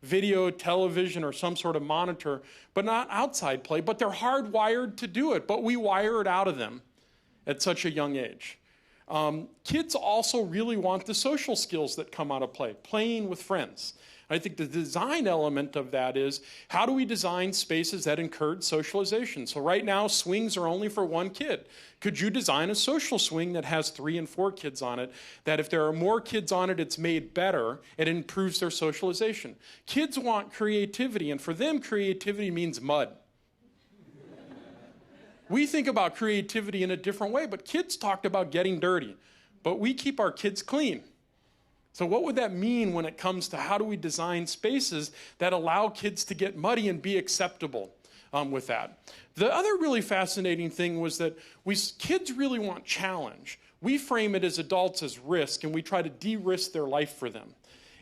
video, television, or some sort of monitor, but not outside play. But they're hardwired to do it, but we wire it out of them at such a young age. Kids also really want the social skills that come out of play, playing with friends. I think the design element of that is, how do we design spaces that encourage socialization? So right now, swings are only for one kid. Could you design a social swing that has 3 and 4 kids on it, that if there are more kids on it, it's made better, it improves their socialization? Kids want creativity, and for them, creativity means mud. We think about creativity in a different way, but kids talked about getting dirty, but we keep our kids clean. So what would that mean when it comes to how do we design spaces that allow kids to get muddy and be acceptable with that? The other really fascinating thing was that kids really want challenge. We frame it as adults as risk, and we try to de-risk their life for them.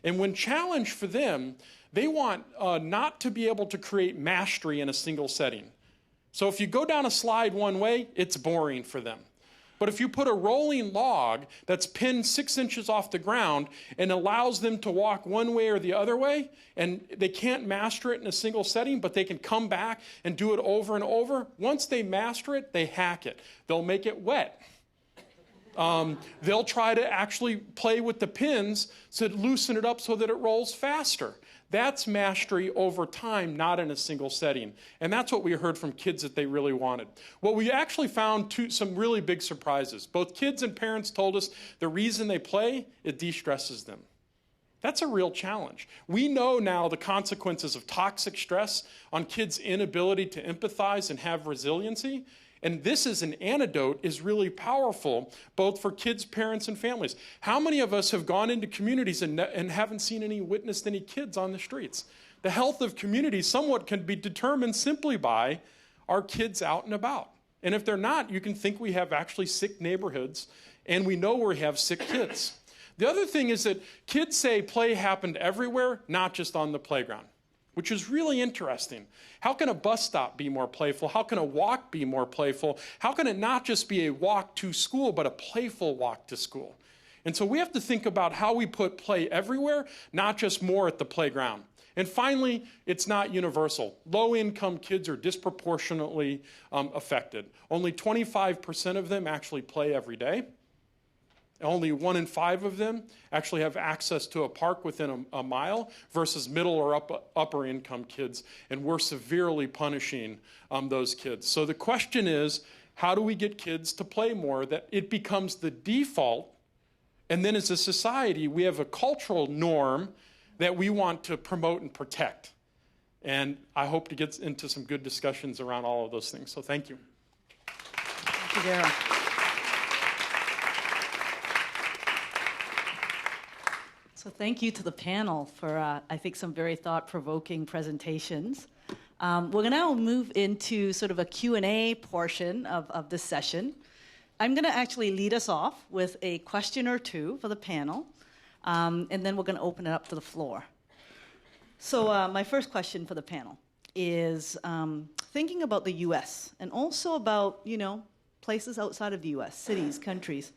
And when challenge for them, they want not to be able to create mastery in a single setting. So if you go down a slide one way, it's boring for them. But if you put a rolling log that's pinned 6 inches off the ground and allows them to walk one way or the other way, and they can't master it in a single setting, but they can come back and do it over and over, once they master it, they hack it. They'll make it wet. They'll try to actually play with the pins to loosen it up so that it rolls faster. That's mastery over time, not in a single setting. And that's what we heard from kids that they really wanted. What we actually found some really big surprises. Both kids and parents told us the reason they play, it de-stresses them. That's a real challenge. We know now the consequences of toxic stress on kids' inability to empathize and have resiliency. And this as an antidote is really powerful, both for kids, parents, and families. How many of us have gone into communities and haven't witnessed any kids on the streets? The health of communities somewhat can be determined simply by our kids out and about. And if they're not, you can think we have actually sick neighborhoods, and we know we have sick kids. The other thing is that kids say play happened everywhere, not just on the playground, which is really interesting. How can a bus stop be more playful? How can a walk be more playful? How can it not just be a walk to school, but a playful walk to school? And so we have to think about how we put play everywhere, not just more at the playground. And finally, it's not universal. Low-income kids are disproportionately affected. Only 25% of them actually play every day. Only 1 in 5 of them actually have access to a park within a mile versus middle or upper income kids, and we're severely punishing those kids. So the question is, how do we get kids to play more, that it becomes the default, and then as a society, we have a cultural norm that we want to promote and protect. And I hope to get into some good discussions around all of those things. So thank you. Thank you, Darryl. So thank you to the panel for, I think, some very thought-provoking presentations. We're going to now move into sort of a Q&A portion of this session. I'm going to actually lead us off with a question or two for the panel, and then we're going to open it up to the floor. So my first question for the panel is thinking about the U.S. and also about, places outside of the U.S., cities, countries.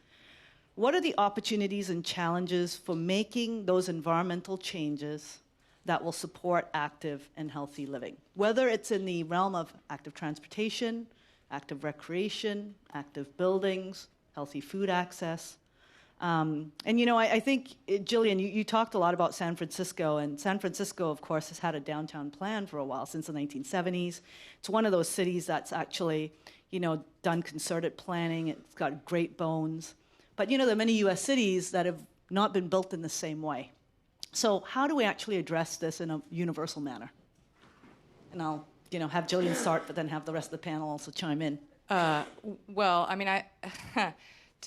What are the opportunities and challenges for making those environmental changes that will support active and healthy living? Whether it's in the realm of active transportation, active recreation, active buildings, healthy food access. I think, Jillian, you talked a lot about San Francisco, and San Francisco, of course, has had a downtown plan for a while, since the 1970s. It's one of those cities that's actually, done concerted planning. It's got great bones. But, there are many U.S. cities that have not been built in the same way. So how do we actually address this in a universal manner? And I'll, have Jillian start, but then have the rest of the panel also chime in. To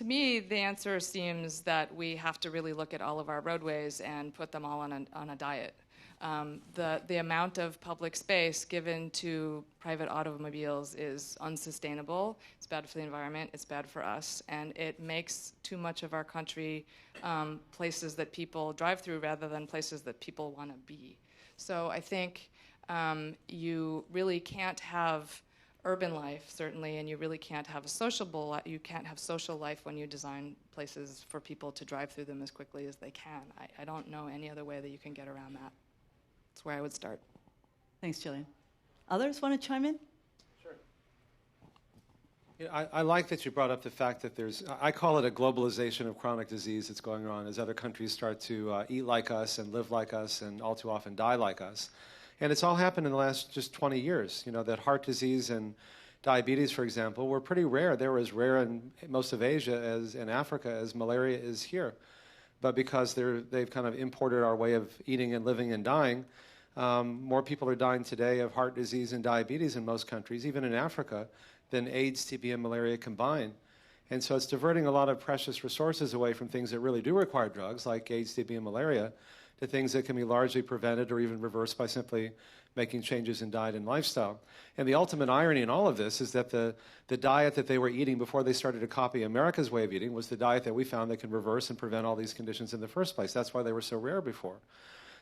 me, the answer seems that we have to really look at all of our roadways and put them all on a diet. The amount of public space given to private automobiles is unsustainable. It's bad for the environment, it's bad for us, and it makes too much of our country places that people drive through rather than places that people want to be. So I think you really can't have urban life, certainly, and you really can't have you can't have social life when you design places for people to drive through them as quickly as they can. I don't know any other way that you can get around that. That's where I would start. Thanks, Jillian. Others want to chime in? I like that you brought up the fact that I call it a globalization of chronic disease that's going on as other countries start to eat like us and live like us and all too often die like us. And it's all happened in the last just 20 years, that heart disease and diabetes, for example, were pretty rare. They were as rare in most of Asia as in Africa as malaria is here. But because they've kind of imported our way of eating and living and dying, more people are dying today of heart disease and diabetes in most countries, even in Africa, than AIDS, TB, and malaria combined. And so it's diverting a lot of precious resources away from things that really do require drugs, like AIDS, TB, and malaria, to things that can be largely prevented or even reversed by simply making changes in diet and lifestyle. And the ultimate irony in all of this is that the diet that they were eating before they started to copy America's way of eating was the diet that we found that can reverse and prevent all these conditions in the first place. That's why they were so rare before.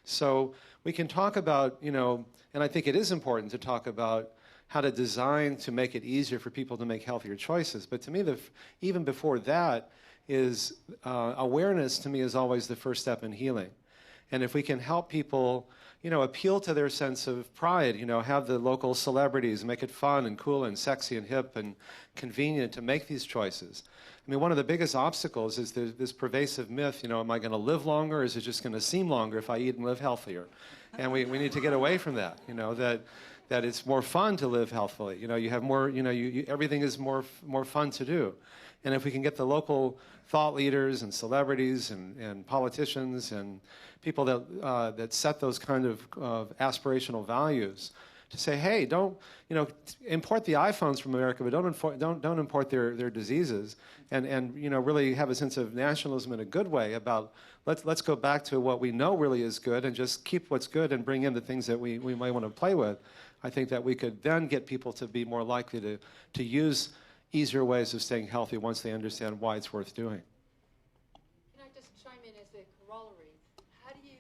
So we can talk about, and I think it is important to talk about how to design to make it easier for people to make healthier choices. But to me, even before that is awareness, to me, is always the first step in healing. And if we can help people, appeal to their sense of pride, have the local celebrities, make it fun and cool and sexy and hip and convenient to make these choices. I mean, one of the biggest obstacles is this pervasive myth, am I going to live longer or is it just going to seem longer if I eat and live healthier? And we need to get away from that, that it's more fun to live healthfully. You have more, everything is more fun to do. And if we can get the local thought leaders and celebrities and politicians and people that set those kind of aspirational values to say, hey, don't import the iPhones from America, but don't import their diseases, and really have a sense of nationalism in a good way about let's go back to what we know really is good and just keep what's good and bring in the things that we might want to play with. I think that we could then get people to be more likely to use easier ways of staying healthy once they understand why it's worth doing. Can I just chime in as a corollary? How do you